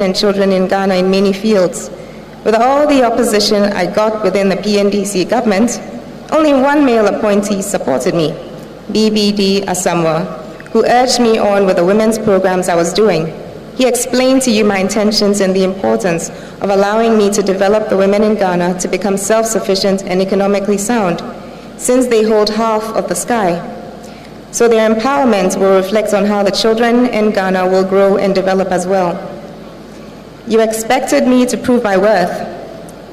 and children in Ghana in many fields. With all the opposition I got within the PNDC government, only one male appointee supported me, BBD Asamoah, who urged me on with the women's programs I was doing. He explained to you my intentions and the importance of allowing me to develop the women in Ghana to become self-sufficient and economically sound, since they hold half of the sky. So their empowerment will reflect on how the children in Ghana will grow and develop as well. You expected me to prove my worth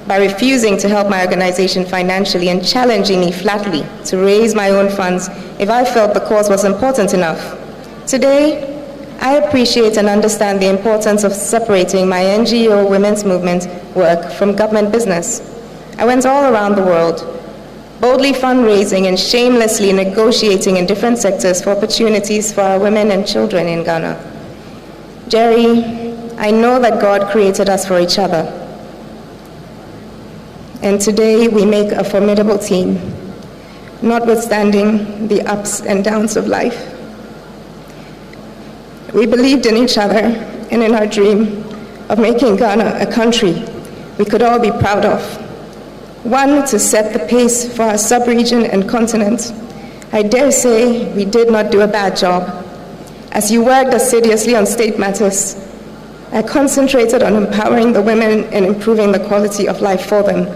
by refusing to help my organization financially and challenging me flatly to raise my own funds if I felt the cause was important enough. Today, I appreciate and understand the importance of separating my NGO women's movement work from government business. I went all around the world, boldly fundraising and shamelessly negotiating in different sectors for opportunities for our women and children in Ghana. Jerry, I know that God created us for each other. And today we make a formidable team, notwithstanding the ups and downs of life. We believed in each other and in our dream of making Ghana a country we could all be proud of. One to set the pace for our sub-region and continent. I dare say we did not do a bad job. As you worked assiduously on state matters, I concentrated on empowering the women and improving the quality of life for them.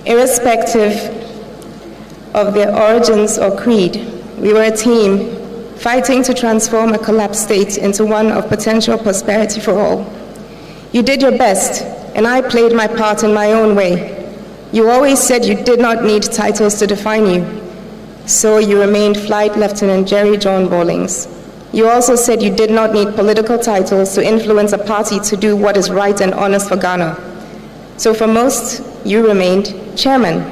Irrespective of their origins or creed, we were a team fighting to transform a collapsed state into one of potential prosperity for all. You did your best, and I played my part in my own way. You always said you did not need titles to define you, so you remained Flight Lieutenant Jerry John Ballings. You also said you did not need political titles to influence a party to do what is right and honest for Ghana. So for most, you remained chairman.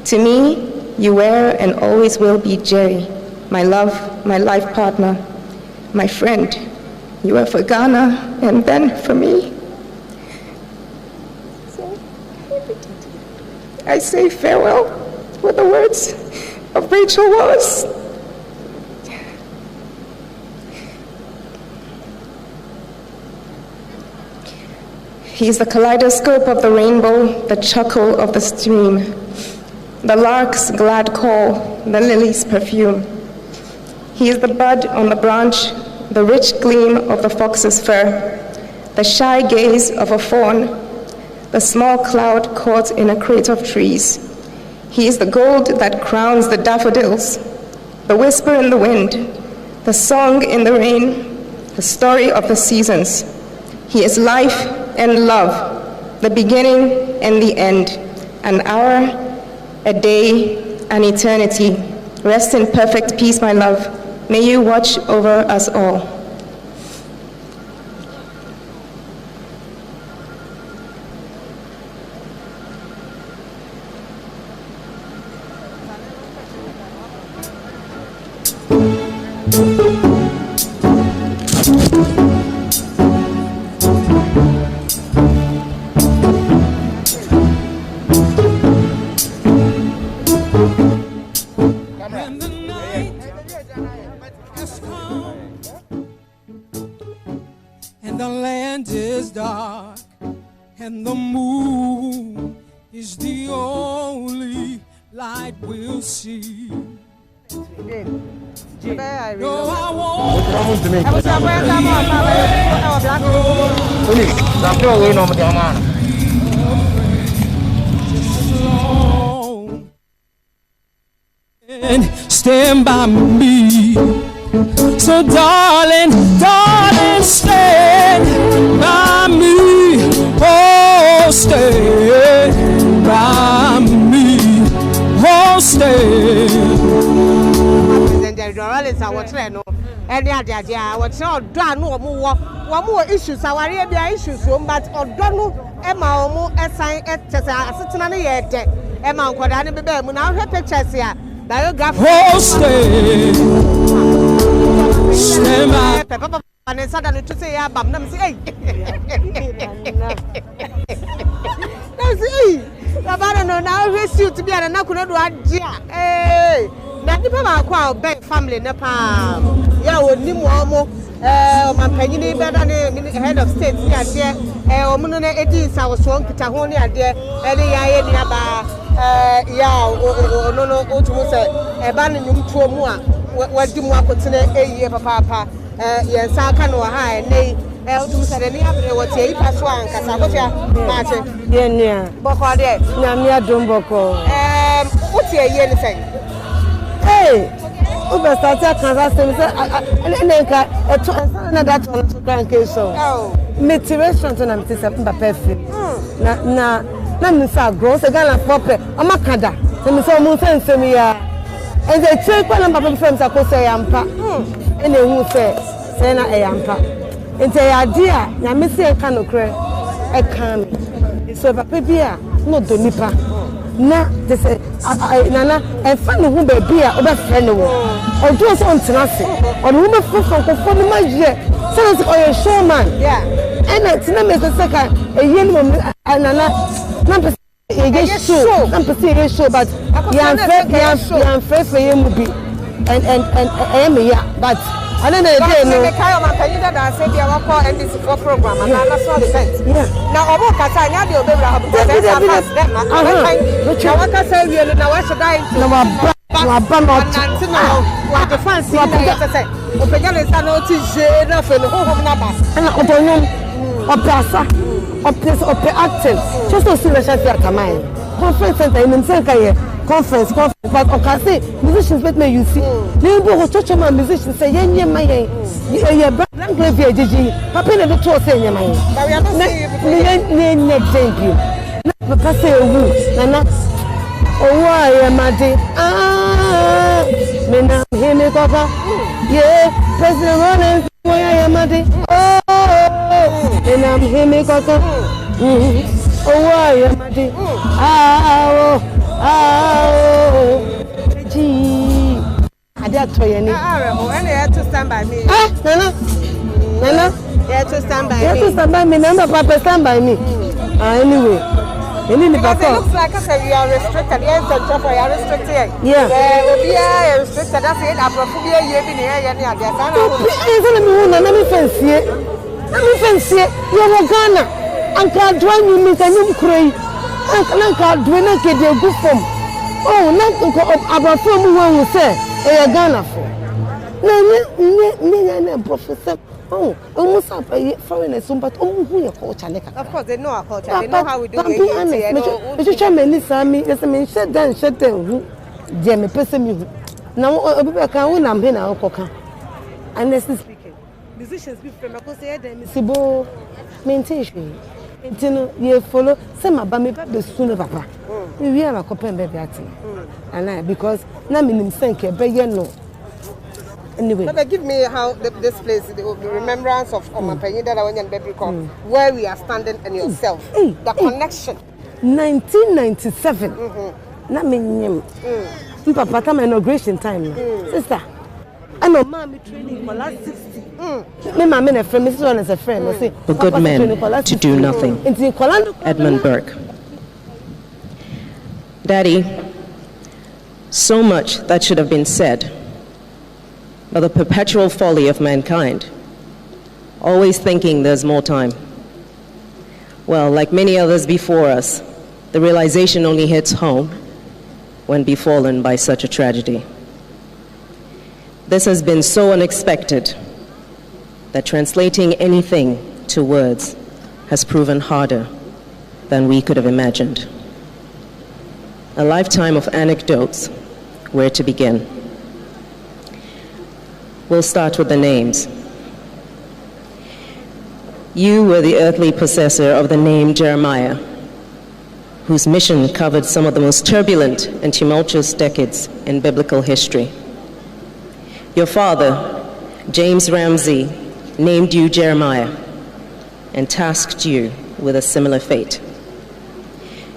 To me, you were and always will be Jerry, my love, my life partner, my friend. You were for Ghana and then for me. So I say farewell with the words of Rachel Wallace. He is the kaleidoscope of the rainbow, the chuckle of the stream, the lark's glad call, the lily's perfume. He is the bud on the branch, the rich gleam of the fox's fur, the shy gaze of a fawn, the small cloud caught in a crate of trees. He is the gold that crowns the daffodils, the whisper in the wind, the song in the rain, the story of the seasons. He is life and love, the beginning and the end, an hour, a day, an eternity. Rest in perfect peace, my love. May you watch over us all. And the land is dark, and the moon is the only light we'll see. No, I won't. And stand by me. So darling, darling, stand by me. Oh, stand by me. Oh, stand. And yeah, what's all done? One more issues. Our area issues, but or don't Emma, assign at Tessa, yet. Emma, what I never now her pictures here. Biography. Oh, stand by. And then suddenly to say, I'm saying, now, now, rescue to be an Konadu. Hey. Na nipa ba kwa ben family ne pa. Ya oni mu omo o man panyini be da ne head of state ni ade o mu no na edi sa wo so nkita ho ni ade e ne ya ye ni aba ya no o tumu se e ba ne nyum tuo mu a wadi mu akotene eyiye papa ye sa aka no ha ne o tumu se ne abre wo tie ipa so ankasa ko tia ma che ye nua boko de na mi adom boko o tie ye ni say hey Uber started Kansas and na that one to grand case so motivation to na September perfect na me say grow say Ghana proper amakada say me say mo say me ya and they take one number from say ko say yampa and ehu say na yampa ente ya dia na me say ka no kre e kan me so papa bia no do nipa na they say nana e fa no hu ba bia oba friend wo ojo so ntinase on hu me fofo ni ma ye say o showman yeah and tina me say ka e yen mo nana na pe e show na pe show but yan fair for you be and me yeah but I don't know again no kai o man panyida da say bia wa call NDC for program and na so event na obo kasa nya de obewra ha because they are fast them na waka say wie na wa shida into na wa ba not na wa the fans na say o penya le sa na o ti je na fe no hom na ba na otonyo oprasa op active just to see the chef at my conference center in Msenka conference but okay say musicians bet me you see they go to church man musicians say yenye mayen ye black grave jeje papa na to say yenye mayen but we are not saying ne thank you na papa say owu nana owu ayamade me na him papa yeah president Ronald ayamade me na him papa owu ayamade gee I did tell you and to stand by me Nana yeah to stand by me to stand by me number papa stand by me anyway because it looks like I said you are restricted yes you are restricted yeah obi restricted that's it aprophobia ye bi ne ye ne ade sana na me fancy you are Ghana anka dwan you me kan you krai anka dwan na ke de gu fom oh na nko abrafo mu wan say e Ghana for na professor oh almost foreigners but who your culture of course they know our culture they know how we do it you try me sami yes me shut down who je me person me na obi kan who na me na okoka honestly speaking musicians be from because say dem sibo maintain intino ye follow say my ba me be sunu papa we are na kopen be ati and because na me nim senke be ye no anyway but give me how this place the remembrance of Omapenyi that when baby come where we are standing and yourself the connection 1997 na me nyem papa time inauguration time sister I know mommy training for last 60 me mama na friend me so as a friend I say a good man to do nothing. Edmund Burke. Daddy, so much that should have been said, but the perpetual folly of mankind, always thinking there's more time. Well, like many others before us, the realization only hits home when befallen by such a tragedy. This has been so unexpected that translating anything to words has proven harder than we could have imagined. A lifetime of anecdotes, where to begin? We'll start with the names. You were the earthly possessor of the name Jeremiah, whose mission covered some of the most turbulent and tumultuous decades in biblical history. Your father, James Ramsey, named you Jeremiah and tasked you with a similar fate.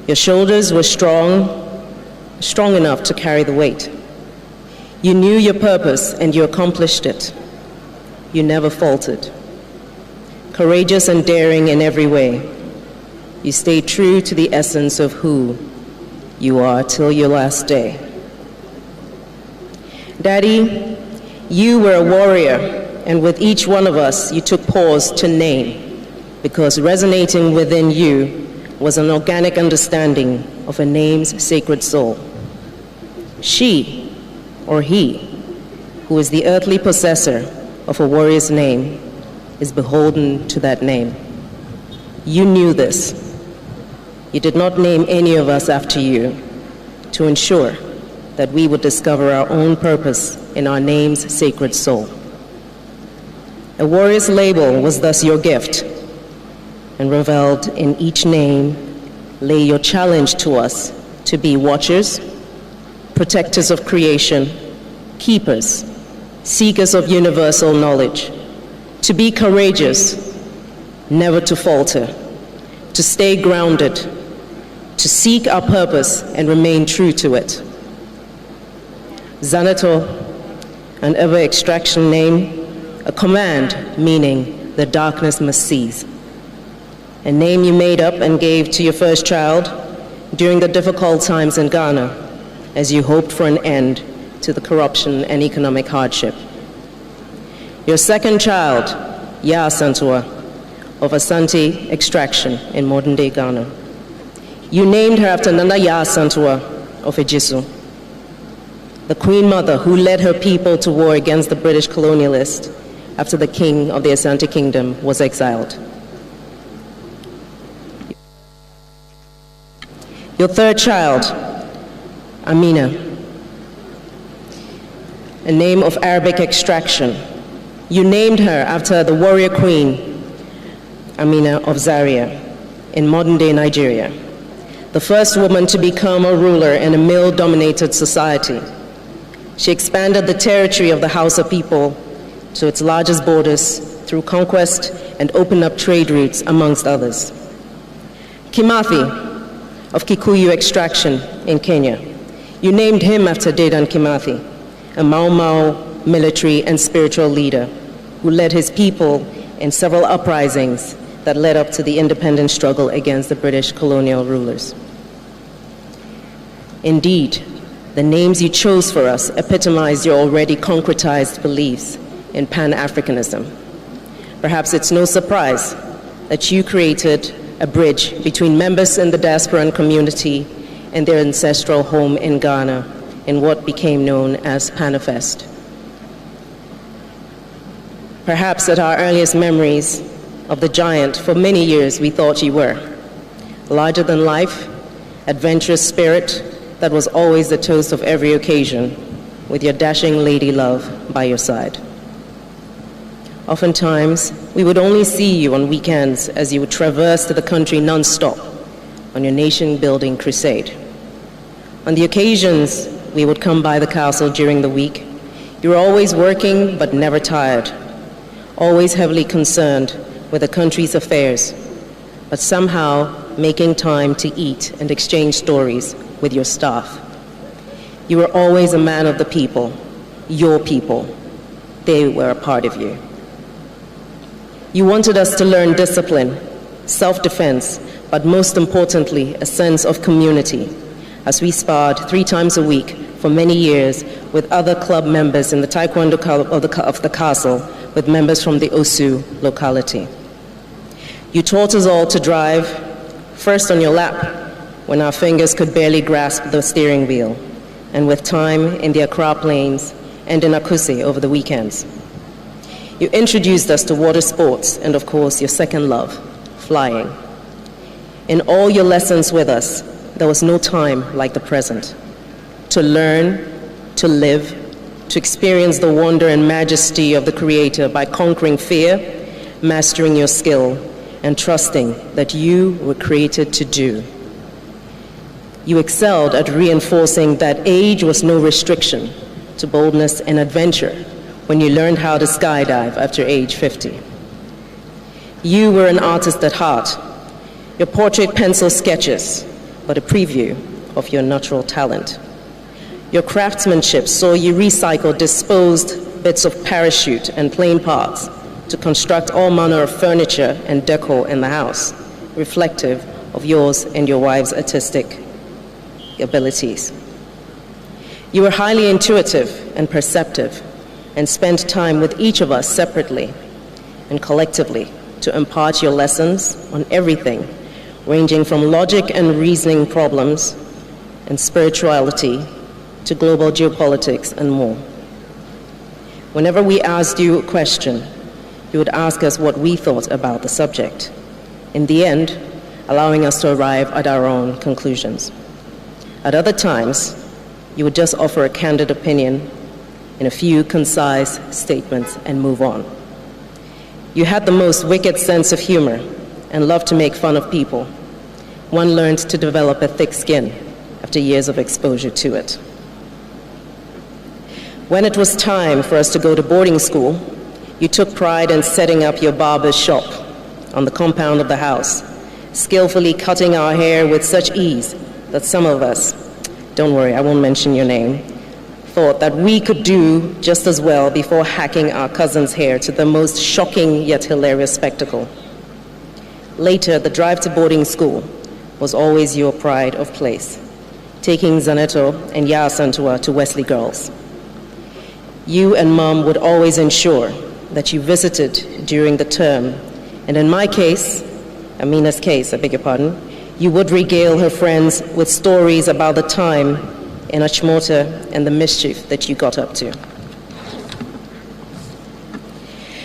Your shoulders were strong enough to carry the weight. You knew your purpose and you accomplished it. You never faltered. Courageous and daring in every way, you stayed true to the essence of who you are till your last day. Daddy, you were a warrior, and with each one of us, you took pause to name, because resonating within you was an organic understanding of a name's sacred soul. She, or he, who is the earthly possessor of a warrior's name, is beholden to that name. You knew this. You did not name any of us after you to ensure that we would discover our own purpose in our name's sacred soul. A warrior's label was thus your gift, and reveled in each name lay your challenge to us to be watchers, protectors of creation, keepers, seekers of universal knowledge, to be courageous, never to falter, to stay grounded, to seek our purpose and remain true to it. Xanato, an ever-extraction name, a command meaning the darkness must cease. A name you made up and gave to your first child during the difficult times in Ghana as you hoped for an end to the corruption and economic hardship. Your second child, Ya Asantua, of Asante extraction in modern-day Ghana. You named her after Nana Ya Asantua of Ejisu, the Queen Mother who led her people to war against the British colonialists after the king of the Asante Kingdom was exiled. Your third child, Amina, a name of Arabic extraction. You named her after the warrior queen, Amina of Zaria, in modern-day Nigeria, the first woman to become a ruler in a male-dominated society. She expanded the territory of the Hausa people to its largest borders through conquest and opened up trade routes, amongst others. Kimathi, of Kikuyu extraction in Kenya. You named him after Dedan Kimathi, a Mau Mau military and spiritual leader who led his people in several uprisings that led up to the independence struggle against the British colonial rulers. Indeed, the names you chose for us epitomize your already concretized beliefs in Pan-Africanism. Perhaps it's no surprise that you created a bridge between members in the diasporan community and their ancestral home in Ghana in what became known as Panifest. Perhaps at our earliest memories of the giant for many years we thought you were. Larger than life, adventurous spirit that was always the toast of every occasion, with your dashing lady love by your side. Oftentimes, we would only see you on weekends as you would traverse the country non-stop on your nation-building crusade. On the occasions we would come by the castle during the week, you were always working but never tired, always heavily concerned with the country's affairs, but somehow making time to eat and exchange stories with your staff. You were always a man of the people, your people. They were a part of you. You wanted us to learn discipline, self-defense, but most importantly, a sense of community, as we sparred 3 times a week for many years with other club members in the Taekwondo club of the castle, with members from the Osu locality. You taught us all to drive, first on your lap, when our fingers could barely grasp the steering wheel, and with time in the Accra Plains and in Akuse over the weekends. You introduced us to water sports and, of course, your second love, flying. In all your lessons with us, there was no time like the present. To learn, to live, to experience the wonder and majesty of the Creator by conquering fear, mastering your skill, and trusting that you were created to do. You excelled at reinforcing that age was no restriction to boldness and adventure when you learned how to skydive after age 50. You were an artist at heart, your portrait pencil sketches, but a preview of your natural talent. Your craftsmanship saw you recycle disposed bits of parachute and plane parts to construct all manner of furniture and decor in the house, reflective of yours and your wife's artistic abilities. You were highly intuitive and perceptive, and spend time with each of us separately and collectively to impart your lessons on everything, ranging from logic and reasoning problems and spirituality to global geopolitics and more. Whenever we asked you a question, you would ask us what we thought about the subject, in the end, allowing us to arrive at our own conclusions. At other times, you would just offer a candid opinion in a few concise statements and move on. You had the most wicked sense of humor and loved to make fun of people. One learned to develop a thick skin after years of exposure to it. When it was time for us to go to boarding school, you took pride in setting up your barber's shop on the compound of the house, skillfully cutting our hair with such ease that some of us, don't worry, I won't mention your name, thought that we could do just as well before hacking our cousin's hair to the most shocking yet hilarious spectacle. Later, the drive to boarding school was always your pride of place, taking Zaneto and Yasantua to Wesley Girls. You and Mom would always ensure that you visited during the term, and in my case, Amina's case, I beg your pardon, you would regale her friends with stories about the time in Achimota and the mischief that you got up to.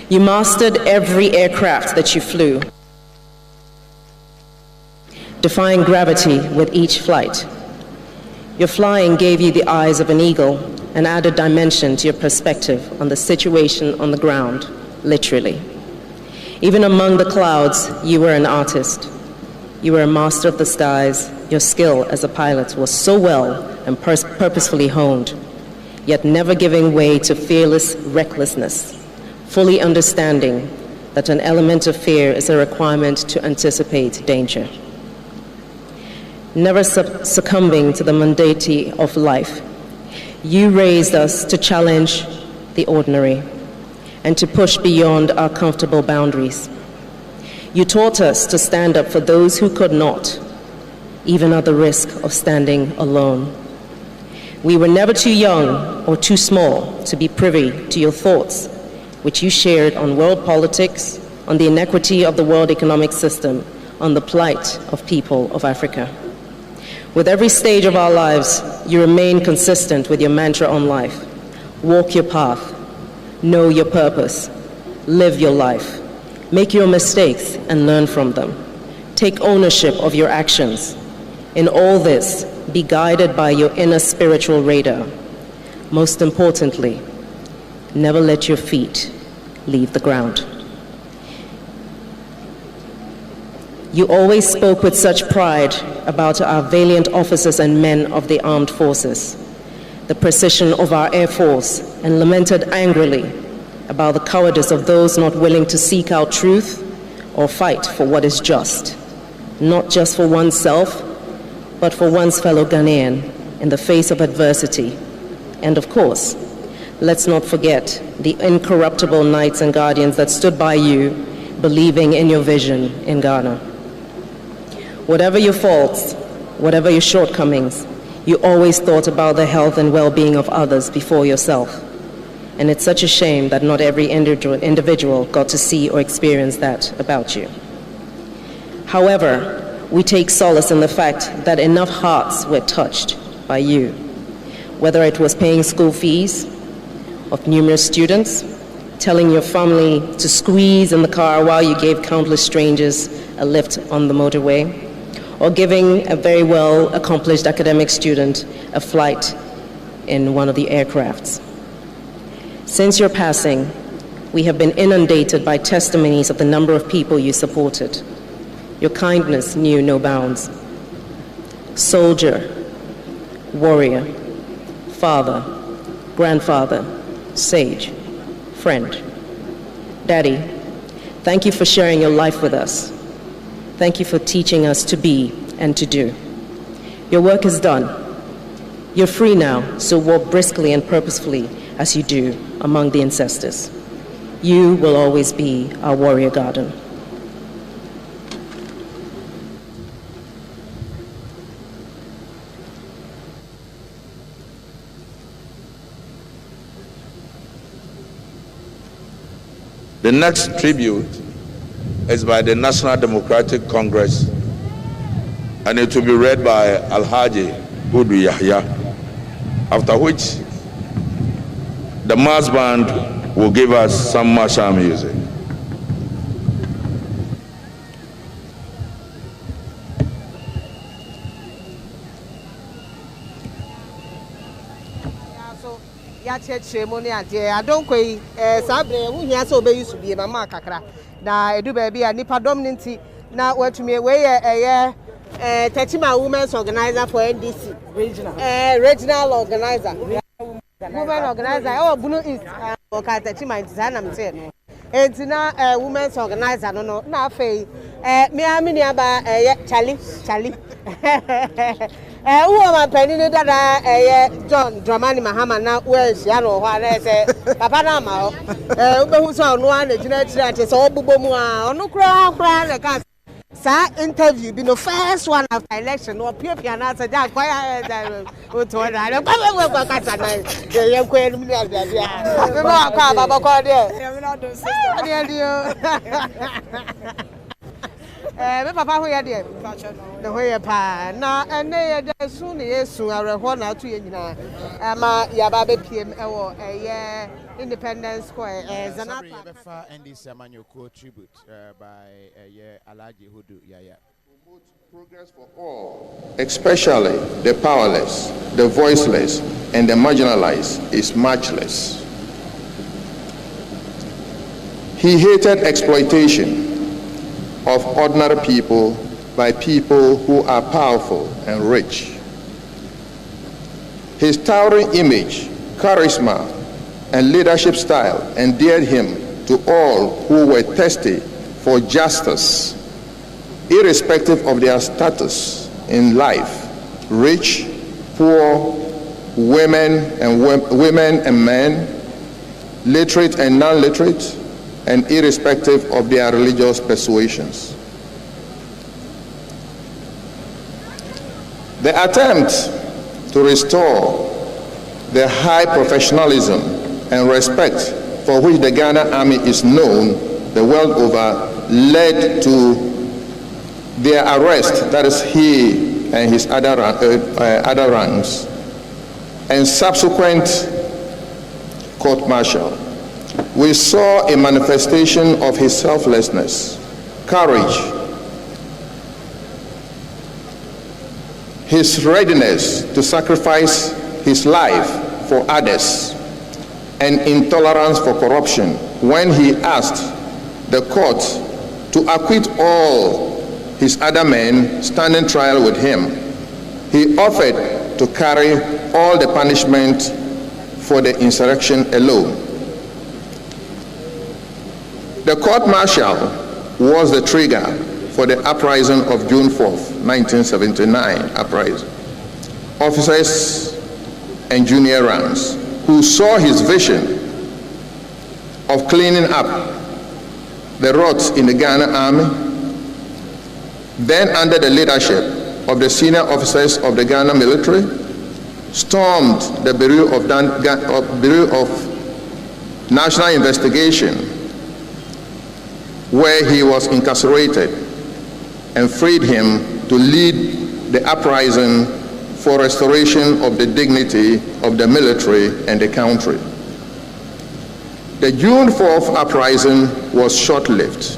You mastered every aircraft that you flew, defying gravity with each flight. Your flying gave you the eyes of an eagle and added dimension to your perspective on the situation on the ground, literally. Even among the clouds, you were an artist. You were a master of the skies. Your skill as a pilot was so well and purposefully honed, yet never giving way to fearless recklessness, fully understanding that an element of fear is a requirement to anticipate danger. Never succumbing to the mundanity of life, you raised us to challenge the ordinary and to push beyond our comfortable boundaries. You taught us to stand up for those who could not, even at the risk of standing alone. We were never too young or too small to be privy to your thoughts, which you shared on world politics, on the inequity of the world economic system, on the plight of people of Africa. With every stage of our lives, you remain consistent with your mantra on life. Walk your path, know your purpose, live your life, make your mistakes and learn from them. Take ownership of your actions. In all this, be guided by your inner spiritual radar. Most importantly, never let your feet leave the ground. You always spoke with such pride about our valiant officers and men of the armed forces, the precision of our Air Force, and lamented angrily about the cowardice of those not willing to seek out truth or fight for what is just, not just for oneself, but for one's fellow Ghanaian in the face of adversity. And of course, let's not forget the incorruptible knights and guardians that stood by you, believing in your vision in Ghana. Whatever your faults, whatever your shortcomings, you always thought about the health and well-being of others before yourself. And it's such a shame that not every individual got to see or experience that about you. However, we take solace in the fact that enough hearts were touched by you, whether it was paying school fees of numerous students, telling your family to squeeze in the car while you gave countless strangers a lift on the motorway, or giving a very well-accomplished academic student a flight in one of the aircrafts. Since your passing, we have been inundated by testimonies of the number of people you supported. Your kindness knew no bounds. Soldier, warrior, father, grandfather, sage, friend. Daddy, thank you for sharing your life with us. Thank you for teaching us to be and to do. Your work is done. You're free now, so walk briskly and purposefully as you do among the ancestors. You will always be our warrior garden. The next tribute is by the National Democratic Congress, and it will be read by Alhaji Udu Yahya, after which the mass band will give us some martial music. I don't quay Sabre, who has so be used to be a mamma kakra. Now, I do baby a nipa dominancy. Now, what to me away a year, Techima Women's Organizer for NDC. Regional Organizer. Women Organizer. Oh, Blue East. Okay, Techima in Zanam saying. It's now a women's organizer. No, not Fay. Me, I'm in Charlie. Who am I penning that John Dramani Mahama now? Where's Yano? What I say, Papa Nama, who's on one, the genetic is all Bubomua, no crowd, like Sir, interview, be the first one after election, or Pia and answer that quiet. I don't know. Papa, who are there? The way pa now, and they soon yes, soon I will now to you. Ama Yababe PM or a year Independence Square as an and this Manuko tribute by a year Alaji Hudu Yaya. Progress for all, especially the powerless, the voiceless, and the marginalized, is matchless. He hated exploitation of ordinary people by people who are powerful and rich. His towering image, charisma, and leadership style endeared him to all who were thirsty for justice, irrespective of their status in life, rich, poor, women and men, literate and non-literate, and irrespective of their religious persuasions. The attempt to restore the high professionalism and respect for which the Ghana Army is known the world over led to their arrest, that is he and his other ranks, and subsequent court-martial. We saw a manifestation of his selflessness, courage, his readiness to sacrifice his life for others, and intolerance for corruption when he asked the court to acquit all his other men standing trial with him. He offered to carry all the punishment for the insurrection alone. The court-martial was the trigger for the uprising of June 4th, 1979 uprising. Officers and junior ranks who saw his vision of cleaning up the rots in the Ghana Army, then under the leadership of the senior officers of the Ghana military, stormed the Bureau of National Investigation, where he was incarcerated, and freed him to lead the uprising for restoration of the dignity of the military and the country. The June 4th uprising was short-lived.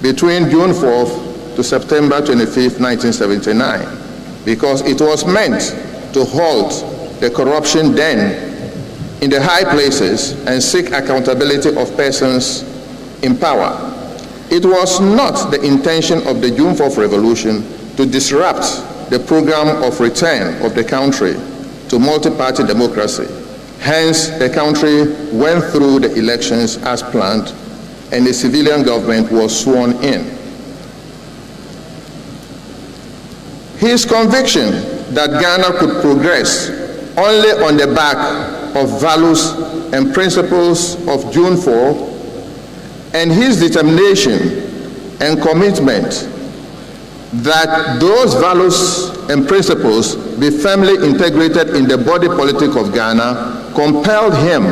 Between June 4th to September 25th, 1979, because it was meant to halt the corruption then in the high places and seek accountability of persons in power. It was not the intention of the June 4th revolution to disrupt the program of return of the country to multi-party democracy. Hence, the country went through the elections as planned, and the civilian government was sworn in. His conviction that Ghana could progress only on the back of values and principles of June 4, and his determination and commitment that those values and principles be firmly integrated in the body politic of Ghana compelled him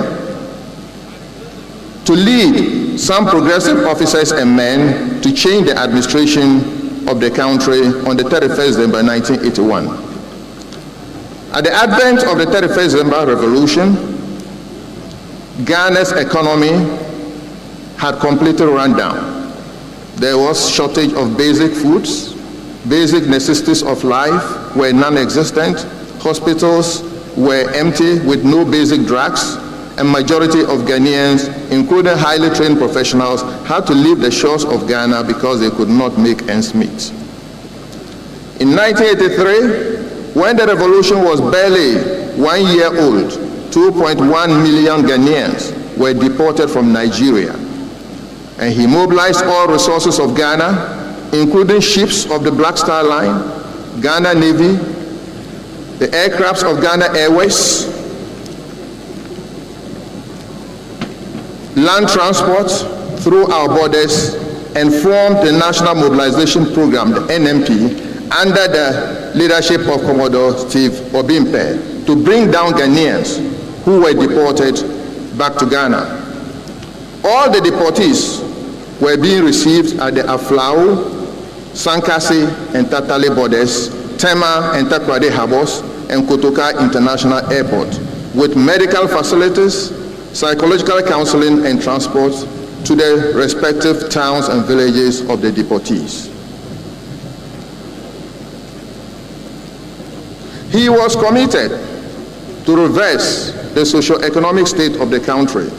to lead some progressive officers and men to change the administration of the country on the 31st December 1981. At the advent of the 31st December revolution, Ghana's economy had completely run down. There was shortage of basic foods, basic necessities of life were non-existent, hospitals were empty with no basic drugs, and majority of Ghanaians, including highly trained professionals, had to leave the shores of Ghana because they could not make ends meet. In 1983, when the revolution was barely 1 year old, 2.1 million Ghanaians were deported from Nigeria. And he mobilized all resources of Ghana, including ships of the Black Star Line, Ghana Navy, the aircrafts of Ghana Airways, land transport through our borders, and formed the National Mobilization Program, the NMP, under the leadership of Commodore Steve Obimpe, to bring down Ghanaians who were deported back to Ghana. All the deportees were being received at the Aflao, Sankasi, and Tatale borders, Tema and Takoradi harbors, and Kotoka International Airport, with medical facilities, psychological counseling, and transport to the respective towns and villages of the deportees. He was committed to reverse the socio-economic state of the country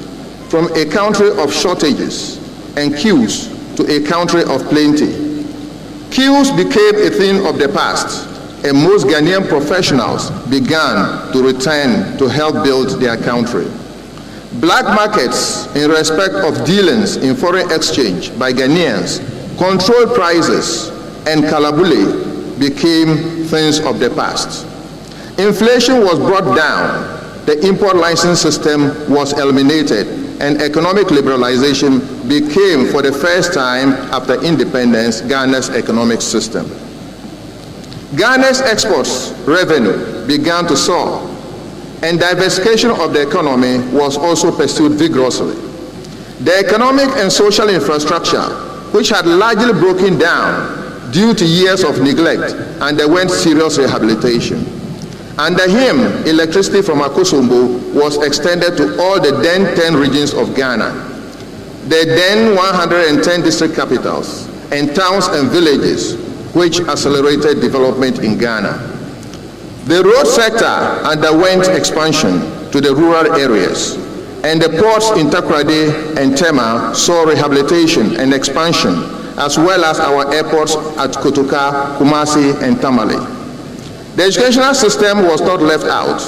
from a country of shortages and queues to a country of plenty. Queues became a thing of the past, and most Ghanaian professionals began to return to help build their country. Black markets in respect of dealings in foreign exchange by Ghanaians, controlled prices, and kalabule became things of the past. Inflation was brought down, the import license system was eliminated, and economic liberalization became, for the first time after independence, Ghana's economic system. Ghana's exports revenue began to soar, and diversification of the economy was also pursued vigorously. The economic and social infrastructure, which had largely broken down due to years of neglect, underwent serious rehabilitation. Under him, electricity from Akosombo was extended to all the then 10 regions of Ghana, the then 110 district capitals, and towns and villages, which accelerated development in Ghana. The road sector underwent expansion to the rural areas, and the ports in Takoradi and Tema saw rehabilitation and expansion, as well as our airports at Kotoka, Kumasi, and Tamale. The educational system was not left out.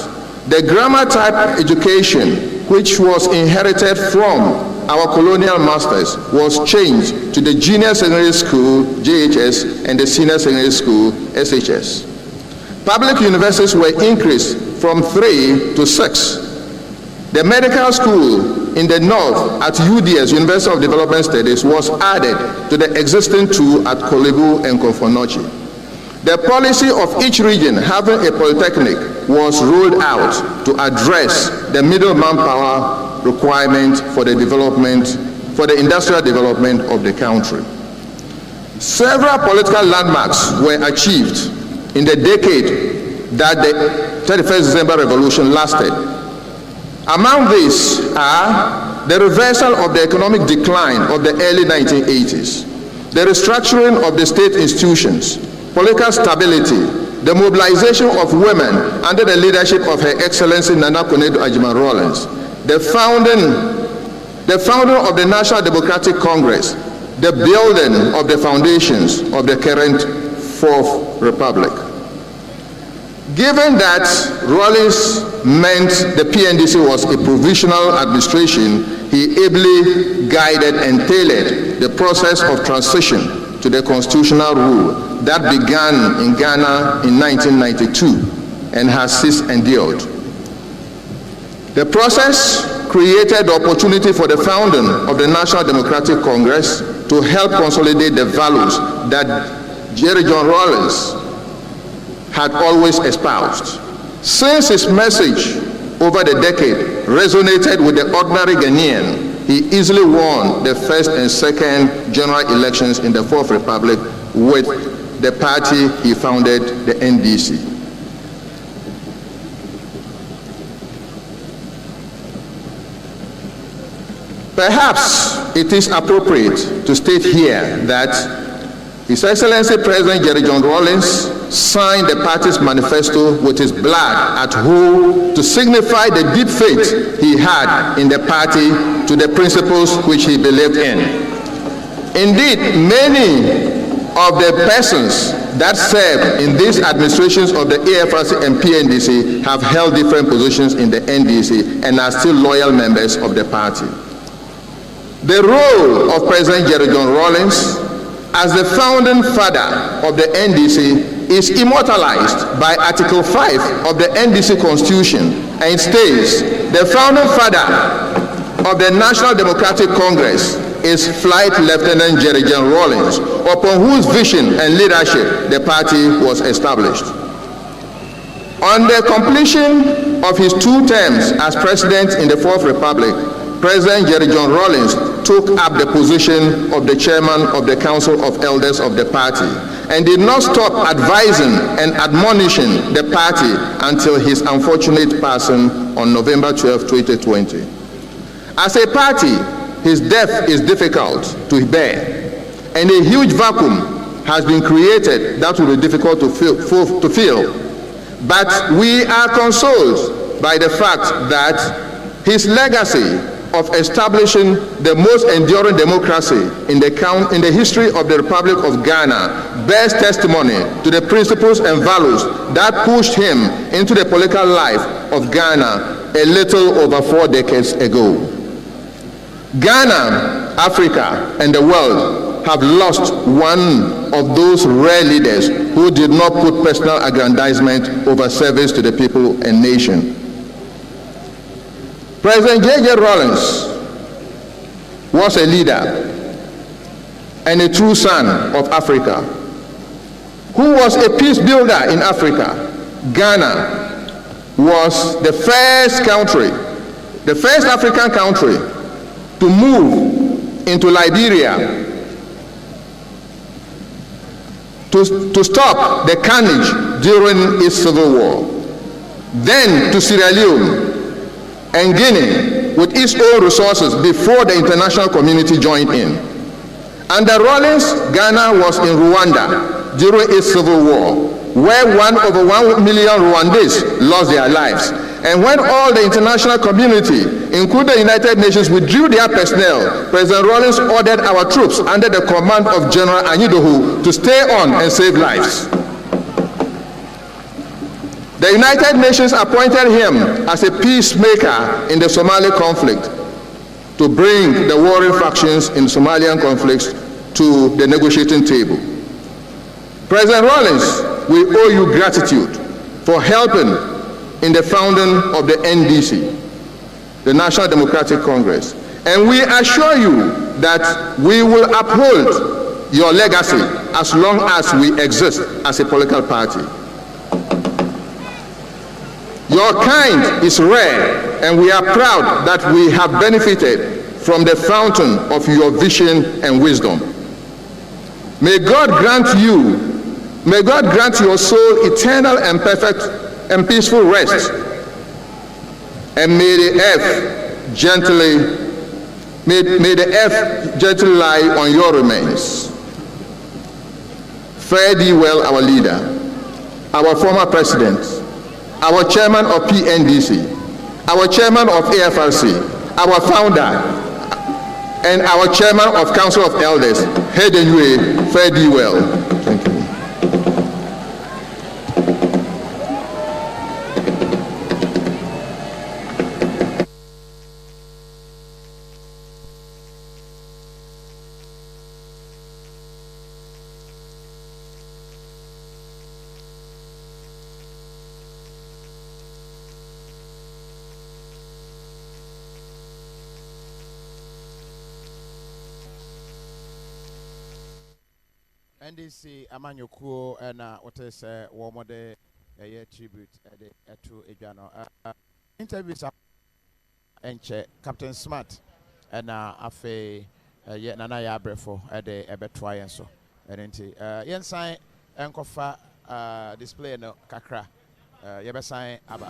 The grammar-type education, which was inherited from our colonial masters, was changed to the Junior Secondary School, JHS, and the Senior Secondary School, SHS. Public universities were increased from 3 to 6. The medical school in the north at UDS, University of Development Studies, was added to the existing 2 at Kolebu and Konfonochi. The policy of each region having a polytechnic was rolled out to address the middle manpower requirement for the industrial development of the country. Several political landmarks were achieved in the decade that the 31st December Revolution lasted. Among these are the reversal of the economic decline of the early 1980s, the restructuring of the state institutions, political stability, the mobilization of women under the leadership of Her Excellency Nana Konadu Agyeman Rawlings, the founding of the National Democratic Congress, the building of the foundations of the current Fourth Republic. Given that Rawlings meant the PNDC was a provisional administration, he ably guided and tailored the process of transition to the constitutional rule that began in Ghana in 1992 and has since endured. The process created the opportunity for the founding of the National Democratic Congress to help consolidate the values that Jerry John Rawlings had always espoused. Since his message over the decade resonated with the ordinary Ghanaian, he easily won the first and second general elections in the Fourth Republic with the party he founded, the NDC. Perhaps it is appropriate to state here that His Excellency President Jerry John Rawlings signed the party's manifesto with his blood at Hull to signify the deep faith he had in the party to the principles which he believed in. Indeed, many of the persons that served in these administrations of the AFRC and PNDC have held different positions in the NDC and are still loyal members of the party. The role of President Jerry John Rawlings as the founding father of the NDC is immortalized by Article 5 of the NDC Constitution, and it states, the founding father of the National Democratic Congress is Flight Lieutenant Jerry John Rawlings, upon whose vision and leadership the party was established. On the completion of his 2 terms as president in the Fourth Republic, President Jerry John Rawlings took up the position of the chairman of the Council of Elders of the party and did not stop advising and admonishing the party until his unfortunate passing on November 12, 2020. As a party, his death is difficult to bear, and a huge vacuum has been created that will be difficult to fill. But we are consoled by the fact that his legacy of establishing the most enduring democracy in the history of the Republic of Ghana bears testimony to the principles and values that pushed him into the political life of Ghana a little over 4 decades ago. Ghana, Africa, and the world have lost one of those rare leaders who did not put personal aggrandizement over service to the people and nation. President J.J. Rawlings was a leader and a true son of Africa, who was a peace builder in Africa. Ghana was the first country, the first African country to move into Liberia to stop the carnage during its civil war, then to Sierra Leone and Guinea with its own resources before the international community joined in. Under Rawlings, Ghana was in Rwanda during its civil war, where over 1 million Rwandese lost their lives. And when all the international community, including the United Nations, withdrew their personnel, President Rawlings ordered our troops under the command of General Anyidohu to stay on and save lives. The United Nations appointed him as a peacemaker in the Somali conflict to bring the warring factions in Somalian conflicts to the negotiating table. President Rawlings, we owe you gratitude for helping in the founding of the NDC, the National Democratic Congress, and we assure you that we will uphold your legacy as long as we exist as a political party. Your kind is rare, and we are proud that we have benefited from the fountain of your vision and wisdom. May God grant your soul eternal and perfect and peaceful rest, and may the earth gently lie on your remains. Fare thee well, our leader, our former president, our chairman of PNDC, our chairman of AFRC, our founder, and our chairman of Council of Elders. Hedenwe, fare thee well. Thank you. NDC Amanyokuo and what is one more day a tribute to Agyeman. Interviews and Captain Smart and afe yet nana ya brefo at the ebetwa yen so and yen sign enkofa display no kakra yebe sign aba.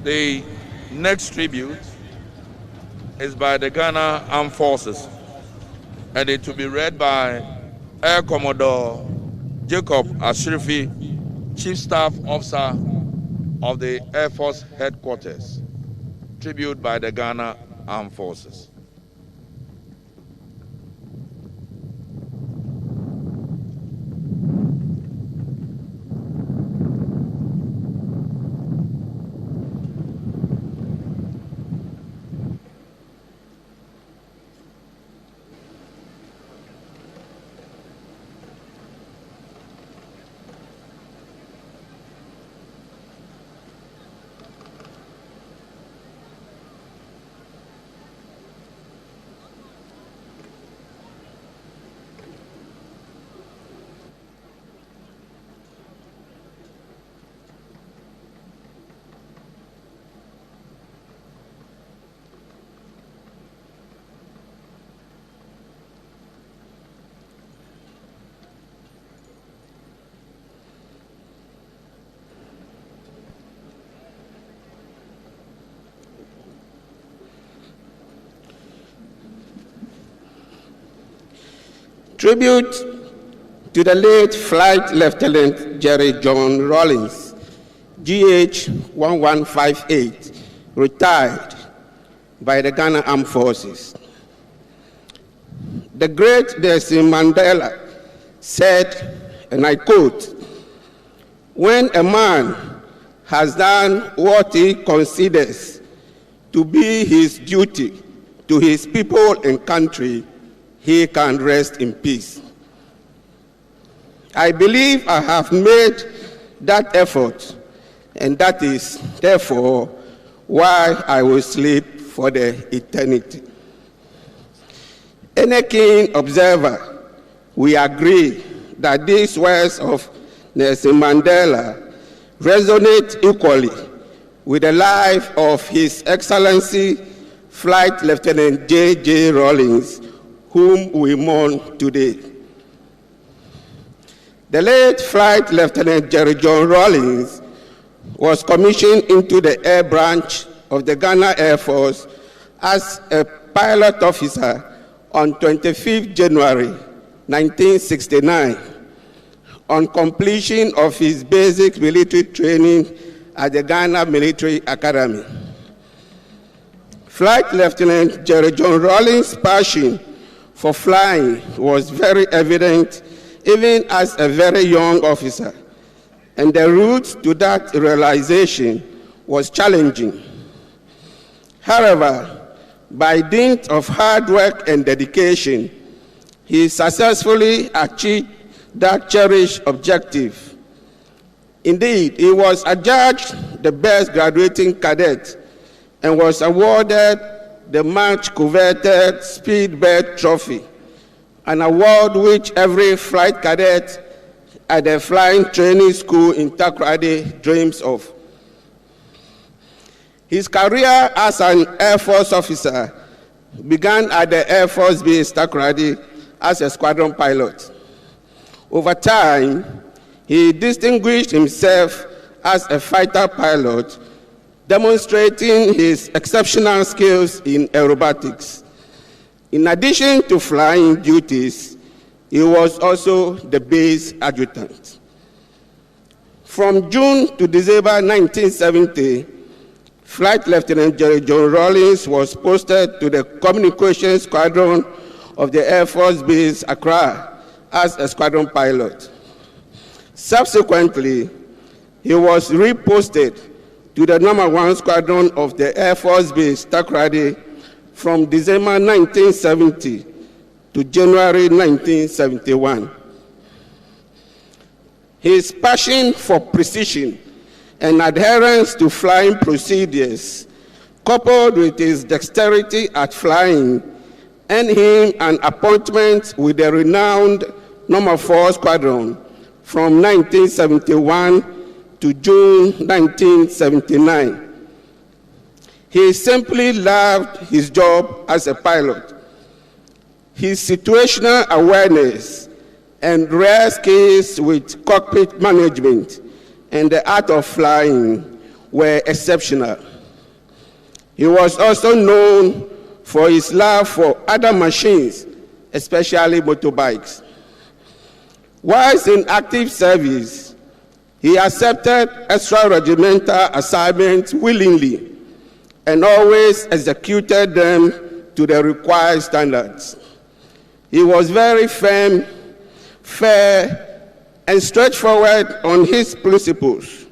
The next tribute is by the Ghana Armed Forces, and it will be read by Air Commodore Jacob Ashrifi, Chief Staff Officer of the Air Force Headquarters. Tribute by the Ghana Armed Forces. Tribute to the late Flight Lieutenant Jerry John Rawlings, GH 1158, retired by the Ghana Armed Forces. The great Nelson Mandela said, and I quote, "When a man has done what he considers to be his duty to his people and country, he can rest in peace." I believe I have made that effort, and that is therefore why I will sleep for the eternity. Any keen observer we agree that these words of Nelson Mandela resonate equally with the life of His Excellency Flight Lieutenant J.J. Rawlings, whom we mourn today. The late Flight Lieutenant Jerry John Rawlings was commissioned into the Air Branch of the Ghana Air Force as a pilot officer on 25th January 1969 on completion of his basic military training at the Ghana Military Academy. Flight Lieutenant Jerry John Rawlings' passion for flying was very evident even as a very young officer, and the route to that realization was challenging. However, by dint of hard work and dedication, he successfully achieved that cherished objective. Indeed, he was adjudged the best graduating cadet and was awarded the much coveted Speedbird Trophy, an award which every flight cadet at the flying training school in Takoradi dreams of. His career as an Air Force officer began at the Air Force Base Takoradi as a squadron pilot. Over time, he distinguished himself as a fighter pilot, demonstrating his exceptional skills in aerobatics. In addition to flying duties, he was also the base adjutant. From June to December 1970, Flight Lieutenant Jerry John Rawlings was posted to the Communications Squadron of the Air Force Base Accra as a squadron pilot. Subsequently, he was reposted to the No. 1 Squadron of the Air Force Base Takoradi from December 1970 to January 1971. His passion for precision and adherence to flying procedures, coupled with his dexterity at flying, earned him an appointment with the renowned No. 4 Squadron from 1971 to June 1979. He simply loved his job as a pilot. His situational awareness and rare skills with cockpit management and the art of flying were exceptional. He was also known for his love for other machines, especially motorbikes. Whilst in active service, he accepted extra-regimental assignments willingly and always executed them to the required standards. He was very firm, fair, and straightforward on his principles,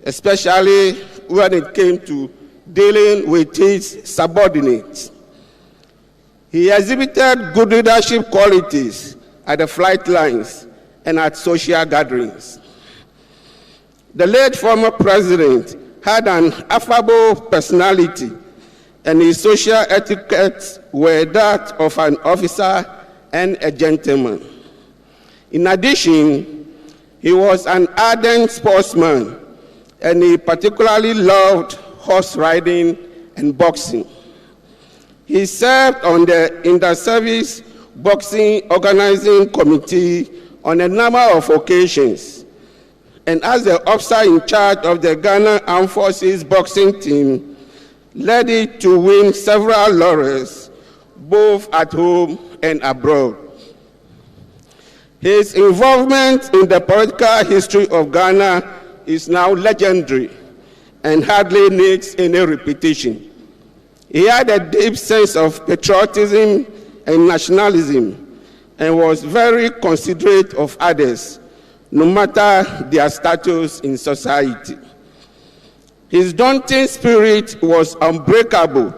especially when it came to dealing with his subordinates. He exhibited good leadership qualities at the flight lines and at social gatherings. The late former president had an affable personality, and his social etiquettes were that of an officer and a gentleman. In addition, he was an ardent sportsman, and he particularly loved horse riding and boxing. He served on the Inter-Service Boxing Organizing Committee on a number of occasions, and as the officer in charge of the Ghana Armed Forces boxing team, led it to win several laurels, both at home and abroad. His involvement in the political history of Ghana is now legendary and hardly needs any repetition. He had a deep sense of patriotism and nationalism and was very considerate of others, no matter their status in society. His daunting spirit was unbreakable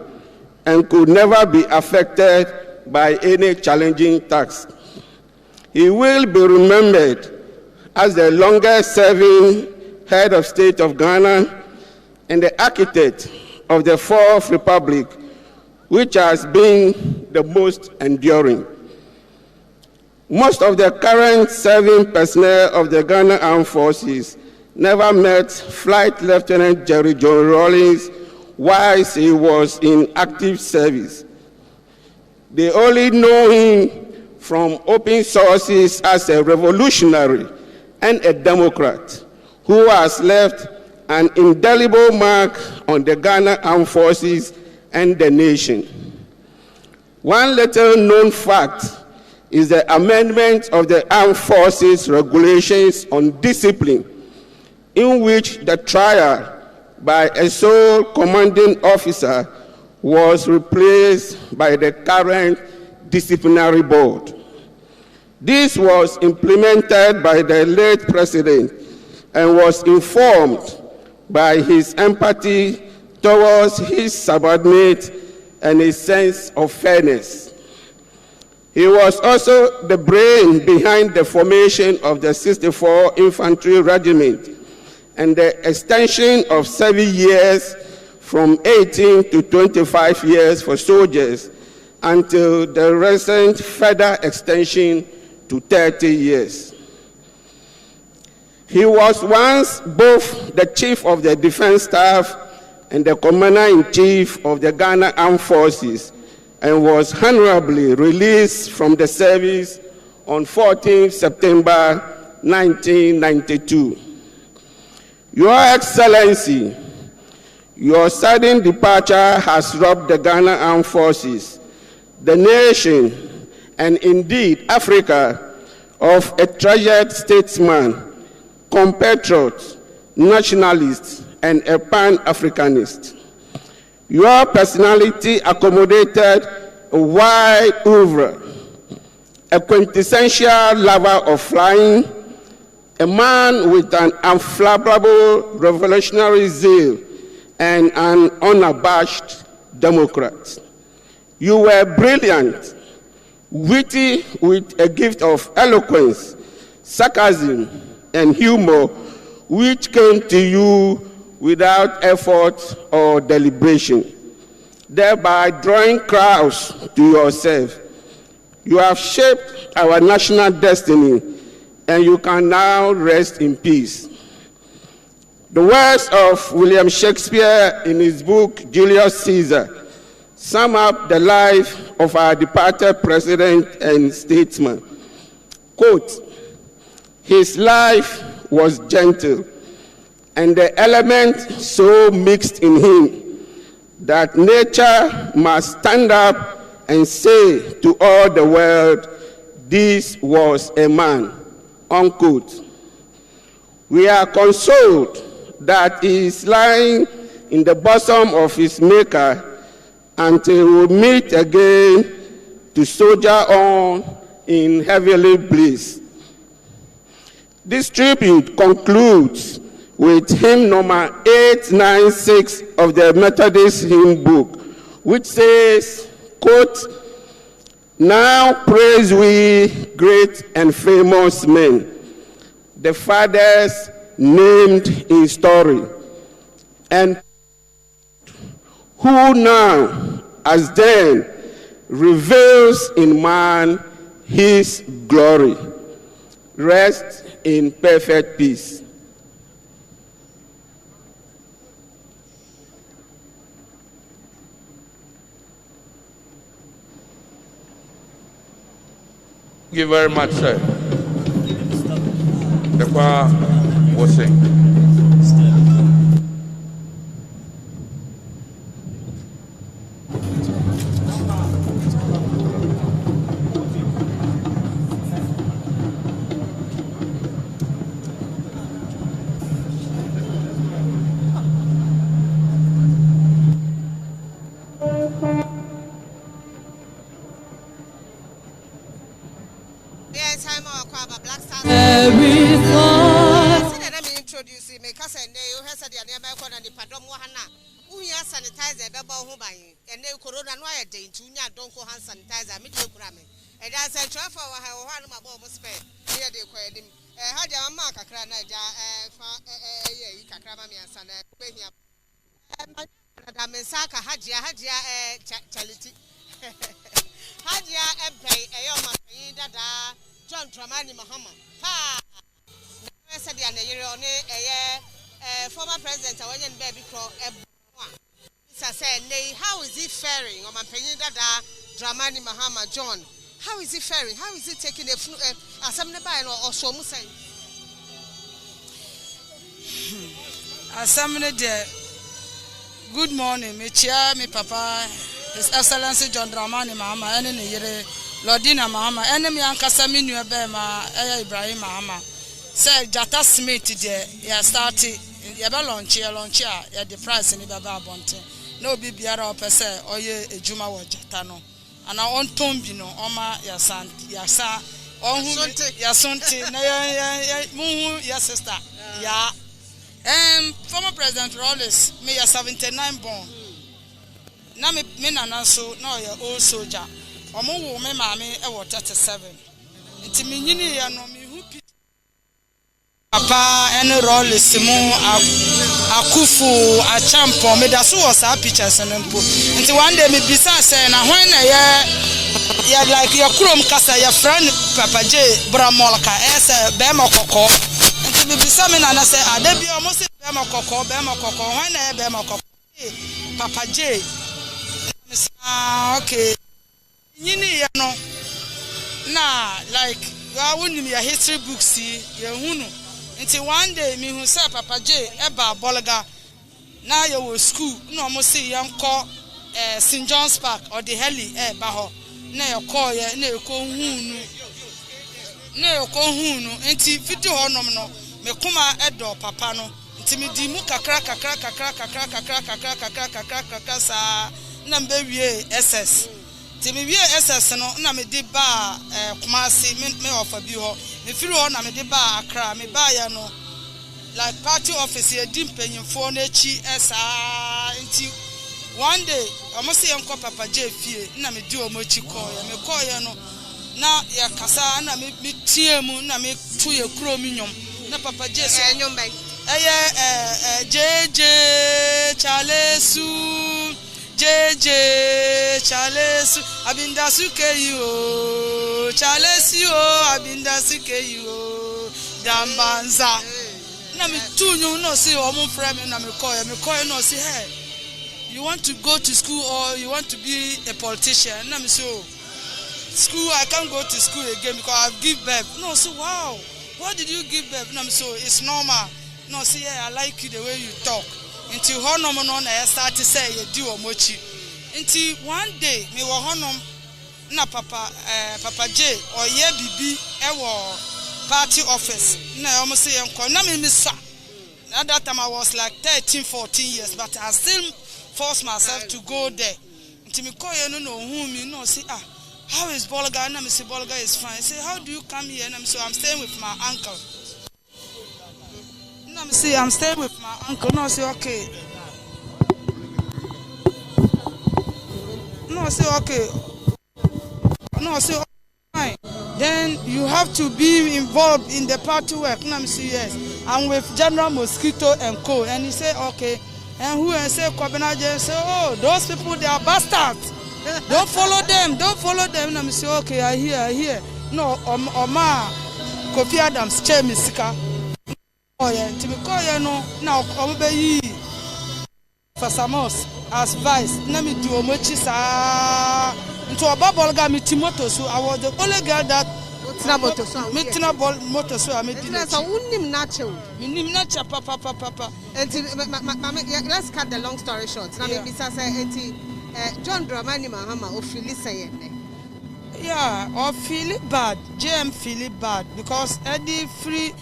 and could never be affected by any challenging task. He will be remembered as the longest-serving head of state of Ghana and the architect of the Fourth Republic, which has been the most enduring. Most of the current serving personnel of the Ghana Armed Forces never met Flight Lieutenant Jerry John Rawlings whilst he was in active service. They only know him from open sources as a revolutionary and a Democrat who has left an indelible mark on the Ghana Armed Forces and the nation. One little known fact is the amendment of the Armed Forces Regulations on Discipline, in which the trial by a sole commanding officer was replaced by the current disciplinary board. This was implemented by the late president and was informed by his empathy towards his subordinates and a sense of fairness. He was also the brain behind the formation of the 64 Infantry Regiment and the extension of 7 years from 18 to 25 years for soldiers until the recent further extension to 30 years. He was once both the Chief of the Defense Staff and the Commander-in-Chief of the Ghana Armed Forces, and was honorably released from the service on 14 September 1992. Your Excellency, your sudden departure has robbed the Ghana Armed Forces, the nation, and indeed Africa, of a treasured statesman, compatriot, nationalist, and a Pan-Africanist. Your personality accommodated a wide oeuvre, a quintessential lover of flying, a man with an unflappable revolutionary zeal, and an unabashed Democrat. You were brilliant, witty with a gift of eloquence, sarcasm, and humor, which came to you without effort or deliberation, thereby drawing crowds to yourself. You have shaped our national destiny, and you can now rest in peace. The words of William Shakespeare in his book Julius Caesar sum up the life of our departed president and statesman. Quote, "His life was gentle, and the elements so mixed in him that nature must stand up and say to all the world, this was a man," unquote. We are consoled that he is lying in the bosom of his maker until we meet again to soldier on in heavenly bliss. This tribute concludes with hymn number 896 of the Methodist hymn book, which says, quote, "Now praise we great and famous men, the fathers named in story, and who now, as then, reveals in man his glory. Rest in perfect peace." Thank you very much, sir. The choir will sing. Sanitizer, bebo ho ban. Ene corona no aye dey ntu nya donko hand sanitizer me dey kura me. E da say trafa wa ha wo no mabo mo spare. Here dey kwa edim. Ha ja ma kakra na ja fa yi kakra ma me ansa na behia. Da me saka hajia charity. Hajia ebei e yo ma yi dada John Dramani Mahama. Pa. I said the former president Awenyen Baby Crow. How is he faring? Dramani Mahama John. How is he faring? How is he taking a assembly by or so Musay? Assembly there. Good morning, me chair, me papa, His Excellency John Dramani Mahama, any yere, Lordina Mahama, enemy Ankasami Nuebema, Ibrahim Mahama. Say Jata Smith there, ya started, ya launch ya the price in the Baba Bonte. No be biara opese oye ejuma wo Jatano. And I want Tombino, Oma Yasan, Yasa, Yasonte, Muhu, your sister, ya. Former President Rawlings, me ya 79 born. Na me nana so na ya old soldier. Omo wo me mame e wo 37. Nti me nyini ya no me hu papa ene Rawlings mu akufu achampo me da so was a pictures nempo. Nti one day me bisa say na when na ya like your krom kasa ya friend Papa J Bramolka ese be makoko. Me bisa me nana say adebi almost be makoko when na be makoko Papa J okay nyini ya no na like wa woni ya history books ya hunu nti one day me hu say Papa J eba bolga na ya wo school na almost say yanko St John's Park or the heli ba ho na ya call ya na ko hunu nti fiti ho nom no me kuma edo papa no nti me di mu kakra sa na mbe wie SS nti me wie SS no na me di ba Kumasi me ofa bi ho me firi ho na me di ba Accra me ba ya no like party office e di mpanyimfo na echi esa nti one day almost yanko Papa J fie na me di omochi call ya no na ya kasa na me tie mu na me tu ye kro mi nyom na Papa J so nyomba JJ Chalesu abinda suke you Chalesu abinda suke you dambanza na me tu nyu no say omo frame na me call no say hey you want to go to school or you want to be a politician na me so school I can't go to school again because I've give birth. No, so wow, what did you give birth? No, so it's normal. No, see, yeah, I like you the way you talk. Until honom no na start to say you do omochi. Until one day me wo honom na Papa J or ye bibi ewo party office. Na almost say enko na me sa. At that time I was like 13-14 years, but I still force myself to go there. Until me call you no who me no say how is Bolga? And I say Bolga is fine. I say, how do you come here? And I'm staying with my uncle. And I say, I'm staying with my uncle. No, I say, okay. No, I say, okay. No, I say, okay, fine. Then you have to be involved in the party work. And I say, yes. I'm with General Mosquito and Co. And he say, okay. And who and say, Kobenaje say, oh, those people, they are bastards. Don't follow them. And I say, okay, I hear. No, Oma, Kofi Adams, chair Misika. Oh, yeah, to be called, no, now, Obeyi, for Samos, as vice, Nami do Mochisa, into a bubble got me Timoto, so I was the only girl that Mitina motor, so I made it. That's a wound natural. Minim natural, papa. And let's cut the long story short. Now, maybe John Dramani Mahama or feel yeah, or feel it bad. JM feel it bad because Eddie free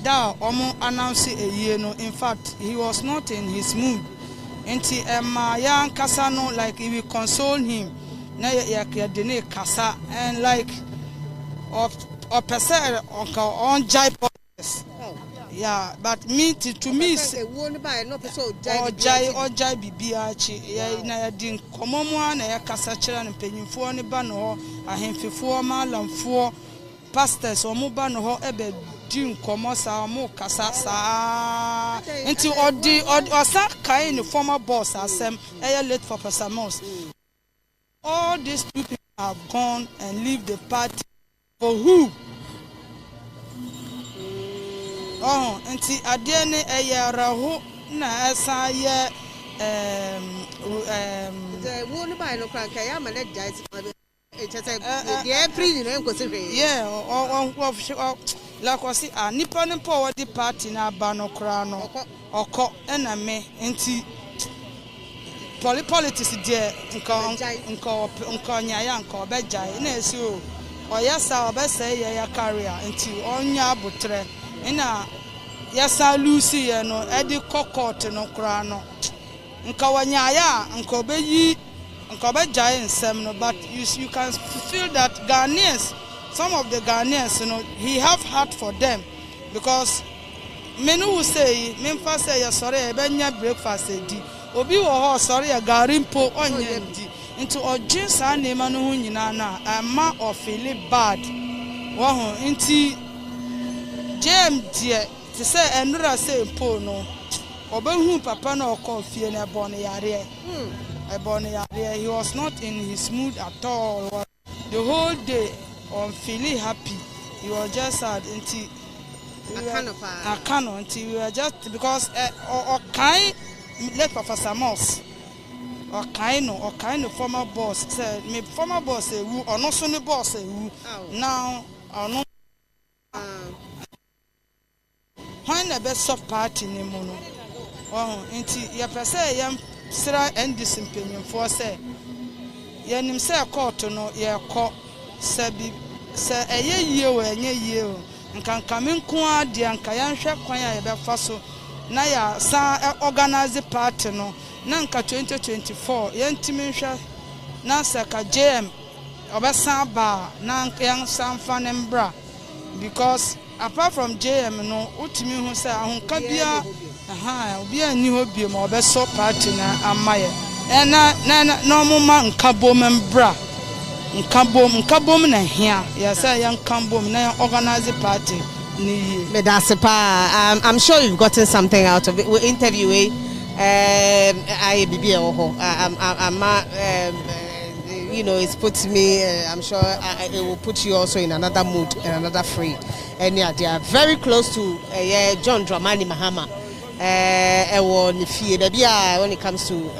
down almost announced a year. No, in fact, he was not in his mood. Until young Casano like he will console him. Now ya Casa and like or percent on Jai. Yeah, but me to me say Jai bibiachi na ya din komomo na ya kasa kira ne panyimfo ne ba no ho ahemfefo malamfo pastors omo ba no ho ebe din komo sa omo kasa sa enti odi osa kai ne former boss asem late for Samos. All these two people have gone and leave the party for who? Oh, nti ade ne eyaraho na esa ye the one by no crank ya ma let jai the free no enkosi hwe yeah la kwasi nipa ne po wodi party na aba no kra no okọ na me nti politics there nka nyaya nka obejai na esi o oyasa obesa ye ya career nti onya abutre na yasa lucy ye no edi court no kra no nka wanyaya nka obeyi nka obejai nsem no but you can feel that Ghanaians, some of the Ghanaians, you know, he have heart for them because many will say me first say sorry ebenya breakfast edi obi wo ho sorry garimpo onye di into odwin sa na ema no hu nyina na ama o feel bad wo ho nti jem die ti say enura say po no obehu papa na okofie na ebon yare he was not in his mood at all the whole day on feeling happy. He was just sad until I cannot until we were just because kind let Professor Moss or kind of former boss said me former boss say who or not so boss say who now or no when the best of party ne mono until ya pese yam sira and disempenyon for say yanim say court no ye ko sabi se eye yie o enye yie o nkanka me nko ade anka ya nhwe kwan ya be fa so na ya sa organize party no na nka 2024 yentimi nhwe na saka JM obesa ba na yan sanfa ne mbra because apart from JM no utimi hu se ahonka bia obi ani ho bia ma obeso party na amaye na no moma nka bom mbra nkabom na hia ya say yan kambom na organize party ni Medasipa, I'm sure you've gotten something out of it. We're interviewing I you know, it's put me I'm sure it will put you also in another mood and another frame. And yeah, they are very close to John Dramani Mahama when it comes to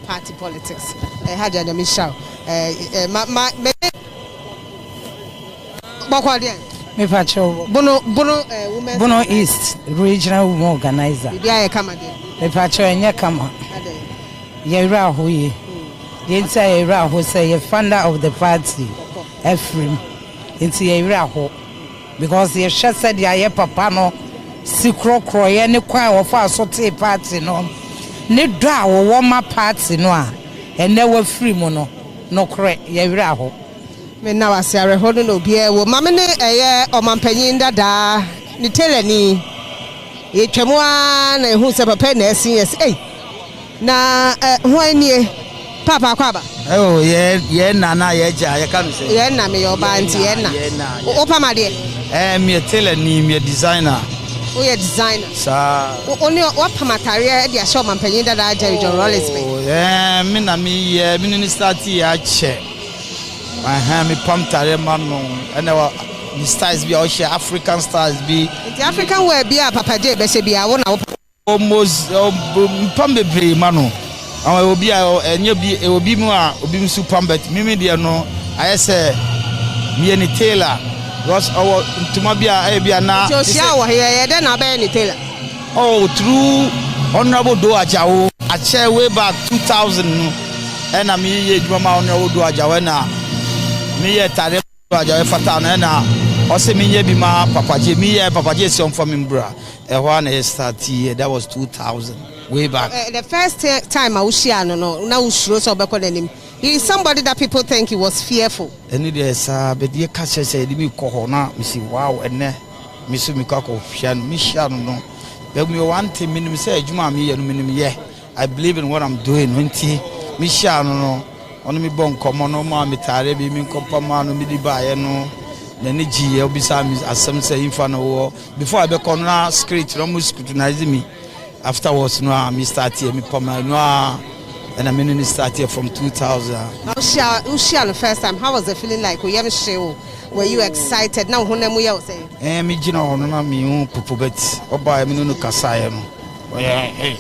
party politics. Haja na Michelle me pacho Bono East regional women organizer me pacho enye kama yera ho ye yenta yera ho say ye founder of the party Ephraim into yera ho because ye said ya papa no sikro kroye ne kwan wo fa so te party no ne do a wo ma party no a ene wa free mu no kre yera ho me na wase arehodo no bia wo mame ne omampanyin dada ni telani ye twemu a na ehu se papa na esin yes na ho anie papa kwaba ye na ye ja ye kan say ye na me yo ba anti ye na o pama de me telani me designer o ye designer sa oni o pama tare de asho omampanyin dada Jerry John Rollins me na me ni start ya che me pump tare man no and the styles be all share African styles be the African wear be a papa je be se bia wo na almost pump be man no and will be enye bi e obi mu a obi mu pump bet me de no I say me ni tailor because our ntuma bia na so sia wo here de na be ni tailor oh through honorable do ajawo a chair way back 2000 no and I me ye dwuma ma honorable do ajawo na me ye tare ajawo fata na o se me ye bi ma papaje me ye papaje si on for me bra e ho na start here that was 2000 way back the first time I was here no na usuro so be kodanim he is somebody that people think he was fearful any there sa be de ka say di mi ko ho na me si wow enne me so me ka ko fian me sha no be me one thing me say adwuma me ye no me ye I believe in what I'm doing nti me sha no ono mi bon komo no ma mi tare bi mi kompa ma no mi di baaye no na ne giye obisa mi asem say infa no wo before I be come na script no mu scrutinize me afterwards no I start here me poma no and I start here from 2000 Ushia the first time how was the feeling like we am show Were you excited? Now, who name you say? Me jina hono na me hu popo bet. Oba me no kasaye no. Oya hey.